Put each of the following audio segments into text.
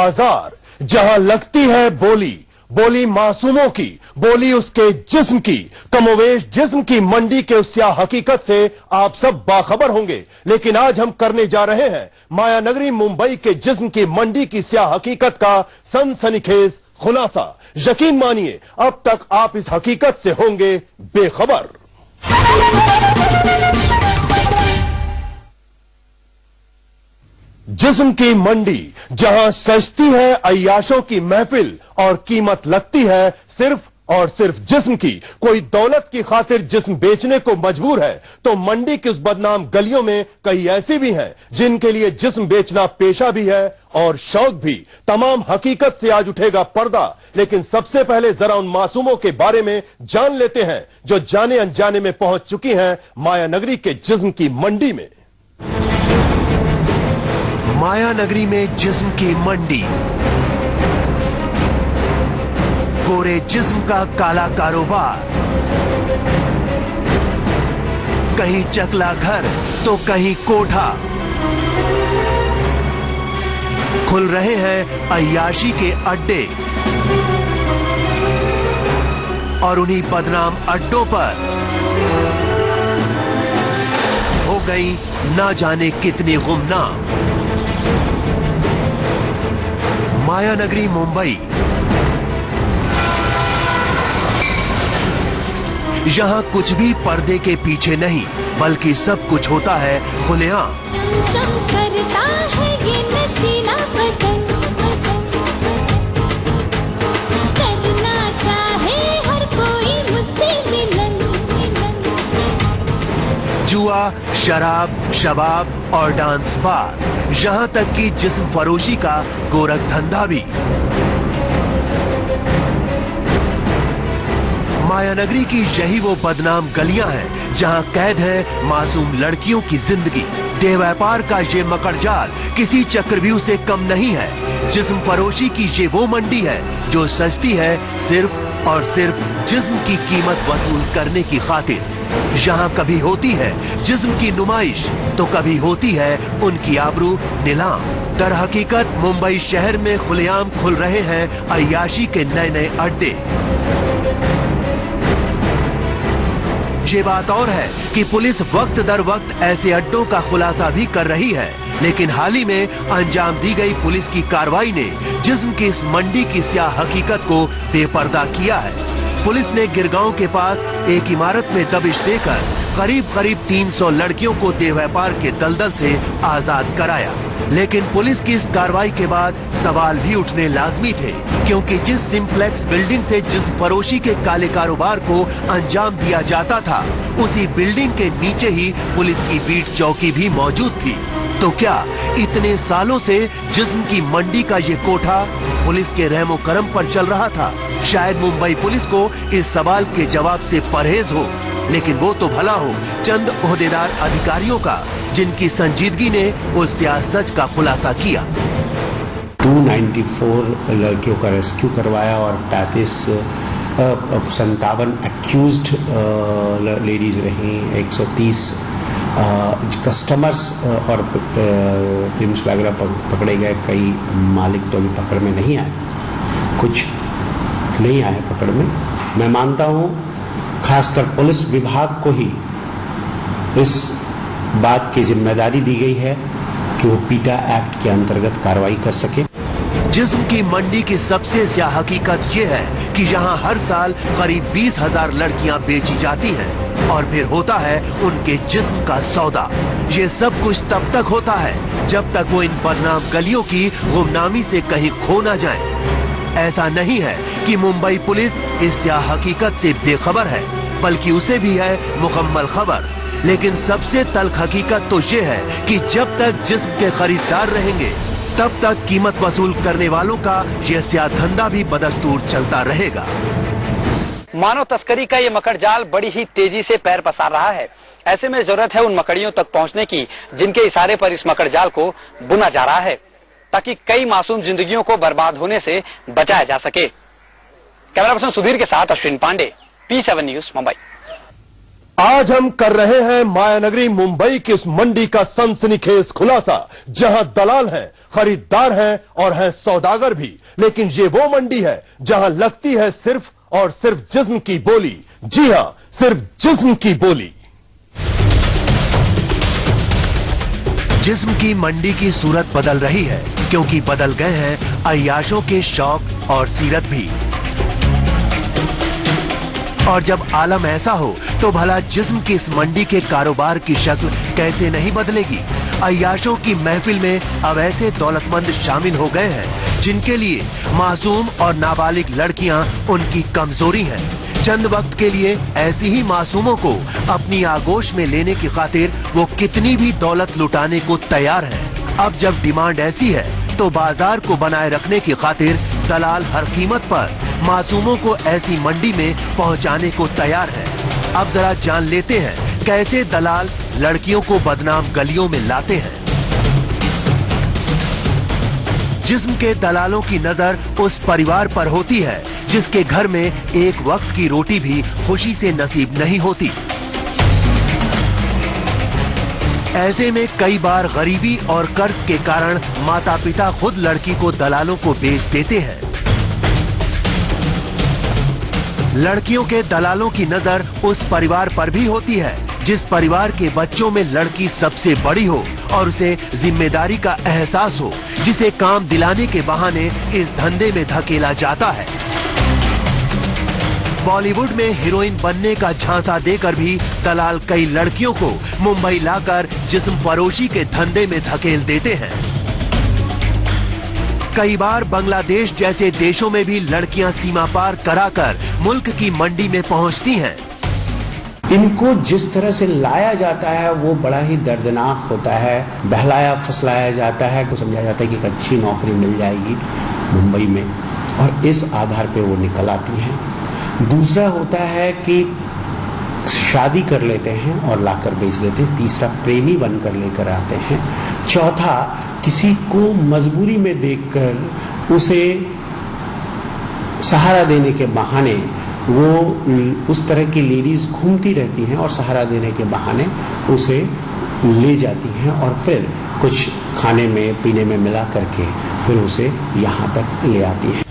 बाजार, जहां लगती है बोली, बोली मासूमों की, बोली उसके जिस्म की, कमोवेश जिस्म की मंडी के उस स्याह हकीकत से आप सब बाखबर होंगे। लेकिन आज हम करने जा रहे हैं मायानगरी मुंबई के जिस्म की मंडी की स्याह हकीकत का सनसनीखेज खुलासा। यकीन मानिए, अब तक आप इस हकीकत से होंगे बेखबर। जिस्म की मंडी, जहां सजती है अय्याशों की महफिल और कीमत लगती है सिर्फ और सिर्फ जिस्म की। कोई दौलत की खातिर जिस्म बेचने को मजबूर है तो मंडी की उस बदनाम गलियों में कई ऐसी भी हैं जिनके लिए जिस्म बेचना पेशा भी है और शौक भी। तमाम हकीकत से आज उठेगा पर्दा, लेकिन सबसे पहले जरा उन मासूमों के बारे में जान लेते हैं जो जाने अनजाने में पहुंच चुकी हैं मायानगरी के जिस्म की मंडी में। मायानगरी में जिस्म की मंडी, गोरे जिस्म का काला कारोबार, कहीं चकला घर तो कहीं कोठा। खुल रहे हैं अय्याशी के अड्डे और उन्हीं बदनाम अड्डों पर हो गई ना जाने कितनी गुमनाम। मायानगरी मुंबई, यहां कुछ भी पर्दे के पीछे नहीं, बल्कि सब कुछ होता है खुलेआम। करता है ये नशीला बदन, करना चाहे हर कोई मुझसे मिलन। जुआ, शराब, शबाब और डांस बार, यहां तक कि जिस्म फरोशी का गोरख धंधा भी। मायानगरी की यही वो बदनाम गलियां हैं जहां कैद है मासूम लड़कियों की जिंदगी। देह व्यापार का ये मकड़जाल किसी चक्रव्यूह से कम नहीं है। जिस्म फरोशी की ये वो मंडी है जो सजती है सिर्फ और सिर्फ जिस्म की कीमत वसूल करने की खातिर। यहाँ कभी होती है जिस्म की नुमाइश तो कभी होती है उनकी आबरू नीलाम। दर हकीकत मुंबई शहर में खुलेआम खुल रहे हैं अय्याशी के नए नए अड्डे। ये बात और है कि पुलिस वक्त दर वक्त ऐसे अड्डों का खुलासा भी कर रही है, लेकिन हाल ही में अंजाम दी गई पुलिस की कार्रवाई ने जिस्म की इस मंडी की स्याह हकीकत को बेपर्दा किया है। पुलिस ने गिरगांव के पास एक इमारत में दबिश देकर करीब 300 लड़कियों को देह व्यापार के दलदल से आजाद कराया। लेकिन पुलिस की इस कार्रवाई के बाद सवाल भी उठने लाजमी थे, क्योंकि जिस सिंप्लेक्स बिल्डिंग से जिस्म फरोशी के काले कारोबार को अंजाम दिया जाता था, उसी बिल्डिंग के नीचे ही पुलिस की बीट चौकी भी मौजूद थी। तो क्या इतने सालों से जिस्म की मंडी का ये कोठा पुलिस के रहमो करम पर चल रहा था? शायद मुंबई पुलिस को इस सवाल के जवाब से परहेज हो, लेकिन वो तो भला हो चंद ओहदेदार अधिकारियों का, जिनकी संजीदगी ने उस सियासत का खुलासा किया। 294 लड़कियों का रेस्क्यू करवाया और 57 एक्यूज्ड लेडीज रहीं, 130 कस्टमर्स और पिम्स वगैरह पकड़े गए। कई मालिक तो अभी पकड़ में नहीं आए, कुछ नहीं आए पकड़ में। मैं मानता हूं खासकर पुलिस विभाग को ही इस बात की जिम्मेदारी दी गई है कि वो पीटा एक्ट के अंतर्गत कार्रवाई कर सके। जिस्म की मंडी की सबसे स्याह हकीकत ये है कि यहाँ हर साल करीब 20,000 लड़कियां बेची जाती हैं और फिर होता है उनके जिस्म का सौदा। ये सब कुछ तब तक होता है जब तक वो इन बदनाम गलियों की गुमनामी से कहीं खो न जाए। ऐसा नहीं है कि मुंबई पुलिस इस स्याह हकीकत से बेखबर है, बल्कि उसे भी है मुकम्मल खबर। लेकिन सबसे तल्ख हकीकत तो ये है कि जब तक जिस्म के खरीदार रहेंगे, तब तक कीमत वसूल करने वालों का यह स्याह धंधा भी बदस्तूर चलता रहेगा। मानव तस्करी का ये मकड़जाल बड़ी ही तेजी से पैर पसार रहा है। ऐसे में जरूरत है उन मकड़ियों तक पहुंचने की जिनके इशारे पर इस मकड़जाल को बुना जा रहा है, ताकि कई मासूम जिंदगियों को बर्बाद होने से बचाया जा सके। कैमरा पर्सन सुधीर के साथ अश्विन पांडे, P7 न्यूज मुंबई। आज हम कर रहे हैं मायानगरी मुंबई की उस मंडी का सनसनीखेज खुलासा, जहां दलाल हैं, खरीदार हैं और हैं सौदागर भी। लेकिन ये वो मंडी है जहां लगती है सिर्फ और सिर्फ जिस्म की बोली। जी हां, सिर्फ जिस्म की बोली। जिस्म की मंडी की सूरत बदल रही है, क्योंकि बदल गए हैं अय्याशों के शौक और सीरत भी। और जब आलम ऐसा हो तो भला जिस्म की इस मंडी के कारोबार की शक्ल कैसे नहीं बदलेगी। अय्याशों की महफिल में अब ऐसे दौलतमंद शामिल हो गए हैं जिनके लिए मासूम और नाबालिग लड़कियां उनकी कमजोरी हैं। चंद वक्त के लिए ऐसी ही मासूमों को अपनी आगोश में लेने की खातिर वो कितनी भी दौलत लुटाने को तैयार हैं। अब जब डिमांड ऐसी है तो बाजार को बनाए रखने की खातिर दलाल हर कीमत पर मासूमों को ऐसी मंडी में पहुंचाने को तैयार है। अब जरा जान लेते हैं कैसे दलाल लड़कियों को बदनाम गलियों में लाते हैं। जिस्म के दलालों की नजर उस परिवार पर होती है जिसके घर में एक वक्त की रोटी भी खुशी से नसीब नहीं होती। ऐसे में कई बार गरीबी और कर्ज के कारण माता पिता खुद लड़की को दलालों को बेच देते हैं। लड़कियों के दलालों की नजर उस परिवार पर भी होती है जिस परिवार के बच्चों में लड़की सबसे बड़ी हो और उसे जिम्मेदारी का एहसास हो, जिसे काम दिलाने के बहाने इस धंधे में धकेला जाता है। बॉलीवुड में हीरोइन बनने का झांसा देकर भी दलाल कई लड़कियों को मुंबई लाकर जिस्म फरोशी के धंधे में धकेल देते हैं। कई बार बांग्लादेश जैसे देशों में भी लड़कियां सीमा पार कराकर मुल्क की मंडी में पहुंचती हैं। इनको जिस तरह से लाया जाता है वो बड़ा ही दर्दनाक होता है। बहलाया फुसलाया जाता है, को समझा जाता है कि एक अच्छी नौकरी मिल जाएगी मुंबई में, और इस आधार पे वो निकल आती हैं। दूसरा होता है कि शादी कर लेते हैं और लाकर बेच देते हैं। तीसरा प्रेमी बनकर लेकर आते हैं। चौथा किसी को मजबूरी में देखकर उसे सहारा देने के बहाने वो उस तरह की लेडीज घूमती रहती हैं और सहारा देने के बहाने उसे ले जाती हैं और फिर कुछ खाने में पीने में मिला करके फिर उसे यहां तक ले आती हैं।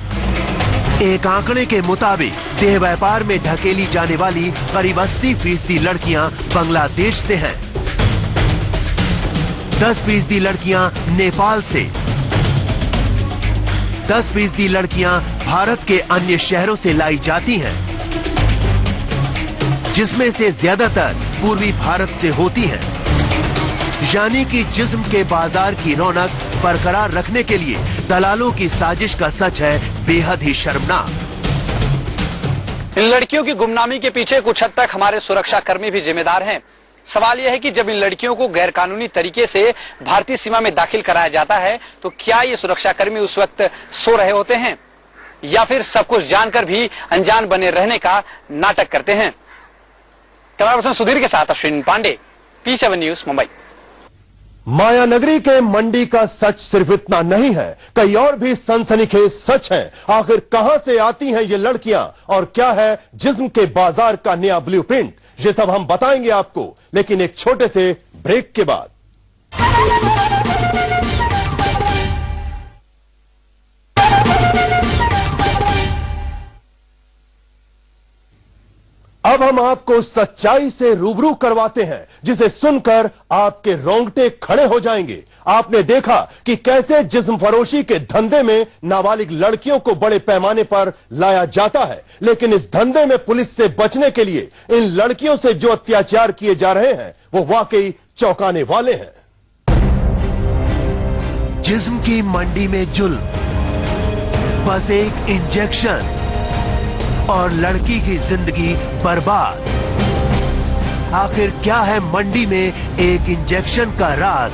एक आंकड़े के मुताबिक देह व्यापार में ढकेली जाने वाली करीब 80% लड़कियां बांग्लादेश से हैं, 10% लड़कियां नेपाल से, 10% लड़कियां भारत के अन्य शहरों से लाई जाती हैं, जिसमें से ज्यादातर पूर्वी भारत से होती हैं। यानी कि जिस्म के बाजार की रौनक बरकरार रखने के लिए दलालों की साजिश का सच है बेहद ही शर्मनाक। इन लड़कियों की गुमनामी के पीछे कुछ हद तक हमारे सुरक्षा कर्मी भी जिम्मेदार हैं। सवाल यह है कि जब इन लड़कियों को गैरकानूनी तरीके से भारतीय सीमा में दाखिल कराया जाता है तो क्या ये सुरक्षा कर्मी उस वक्त सो रहे होते हैं या फिर सब कुछ जानकर भी अनजान बने रहने का नाटक करते हैं। कैमरा पर्सन सुधीर के साथ अश्विन पांडे, P7 न्यूज, मुंबई। मायानगरी के मंडी का सच सिर्फ इतना नहीं है, कई और भी सनसनीखेज सच हैं। आखिर कहां से आती हैं ये लड़कियां और क्या है जिस्म के बाजार का नया ब्लूप्रिंट, ये सब हम बताएंगे आपको, लेकिन एक छोटे से ब्रेक के बाद। अब हम आपको सच्चाई से रूबरू करवाते हैं जिसे सुनकर आपके रोंगटे खड़े हो जाएंगे। आपने देखा कि कैसे जिस्म फरोशी के धंधे में नाबालिग लड़कियों को बड़े पैमाने पर लाया जाता है, लेकिन इस धंधे में पुलिस से बचने के लिए इन लड़कियों से जो अत्याचार किए जा रहे हैं वो वाकई चौंकाने वाले हैं। जिस्म की मंडी में जुल्म, बस एक इंजेक्शन और लड़की की जिंदगी बर्बाद। आखिर क्या है मंडी में एक इंजेक्शन का राज?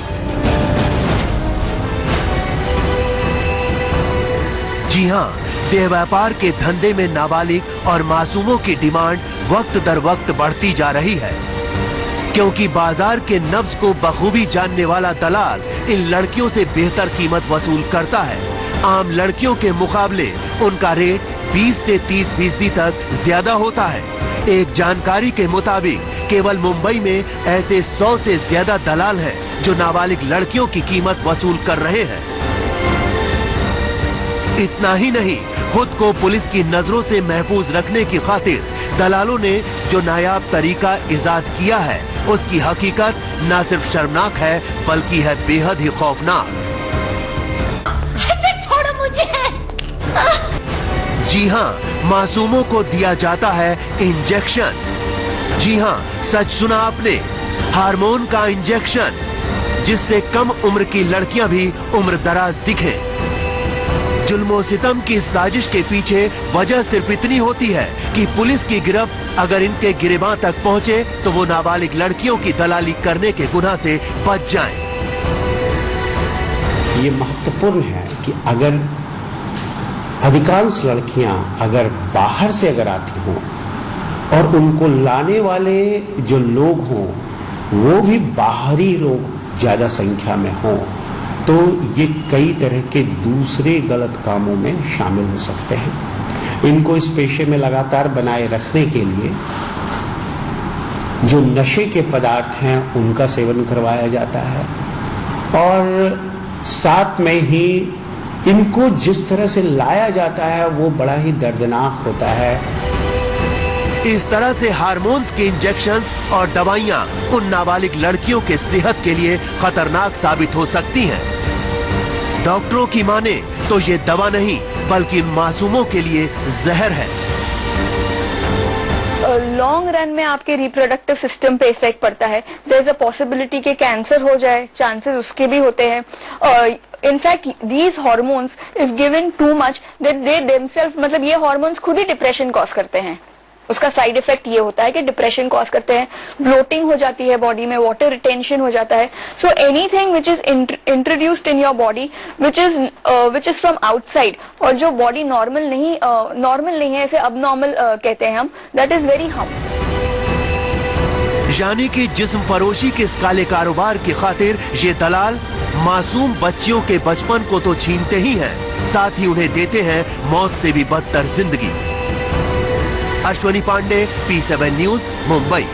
जी हां, देह व्यापार के धंधे में नाबालिग और मासूमों की डिमांड वक्त दर वक्त बढ़ती जा रही है, क्योंकि बाजार के नब्ज को बखूबी जानने वाला दलाल इन लड़कियों से बेहतर कीमत वसूल करता है। आम लड़कियों के मुकाबले उनका रेट 20 से 30% तक ज्यादा होता है। एक जानकारी के मुताबिक केवल मुंबई में ऐसे 100 से ज्यादा दलाल हैं जो नाबालिग लड़कियों की कीमत वसूल कर रहे हैं। इतना ही नहीं, खुद को पुलिस की नजरों से महफूज रखने की खातिर दलालों ने जो नायाब तरीका इजाद किया है, उसकी हकीकत न सिर्फ शर्मनाक है बल्कि है बेहद ही खौफनाक। छोड़ो मुझे। जी हाँ, मासूमों को दिया जाता है इंजेक्शन। जी हाँ, सच सुना आपने, हार्मोन का इंजेक्शन, जिससे कम उम्र की लड़कियां भी उम्र दराज दिखें। जुल्मो सितम की साजिश के पीछे वजह सिर्फ इतनी होती है कि पुलिस की गिरफ्त अगर इनके गिरेबां तक पहुंचे तो वो नाबालिग लड़कियों की दलाली करने के गुनाह से बच जाएं। ये महत्वपूर्ण है कि अगर अधिकांश लड़कियां अगर बाहर से अगर आती हों और उनको लाने वाले जो लोग हों वो भी बाहरी लोग ज्यादा संख्या में हों, तो ये कई तरह के दूसरे गलत कामों में शामिल हो सकते हैं। इनको इस पेशे में लगातार बनाए रखने के लिए जो नशे के पदार्थ हैं उनका सेवन करवाया जाता है और साथ में ही इनको जिस तरह से लाया जाता है वो बड़ा ही दर्दनाक होता है। इस तरह से हार्मोन्स के इंजेक्शन और दवाइयां उन नाबालिग लड़कियों के सेहत के लिए खतरनाक साबित हो सकती हैं। डॉक्टरों की माने तो ये दवा नहीं बल्कि मासूमों के लिए जहर है। लॉन्ग रन में आपके रिप्रोडक्टिव सिस्टम पे इफेक्ट पड़ता है। देयर इज अ पॉसिबिलिटी कि कैंसर हो जाए, चांसेस उसके भी होते हैं। In fact these hormones if given too much they themselves, मतलब ये हार्मोन्स खुद ही डिप्रेशन कॉज करते हैं। उसका साइड इफेक्ट ये होता है कि डिप्रेशन कॉज करते हैं, ब्लोटिंग हो जाती है बॉडी में, वाटर रिटेंशन हो जाता है। So anything which is introduced in your body which is from outside और जो बॉडी नॉर्मल नहीं है, ऐसे अबनॉर्मल कहते हैं हम, दैट इज वेरी हार्मफुल। यानी कि जिस्म फरोशी के इस काले कारोबार की खातिर ये दलाल मासूम बच्चियों के बचपन को तो छीनते ही हैं, साथ ही उन्हें देते हैं मौत से भी बदतर जिंदगी। Ashwani Pandey, P7 news, Mumbai.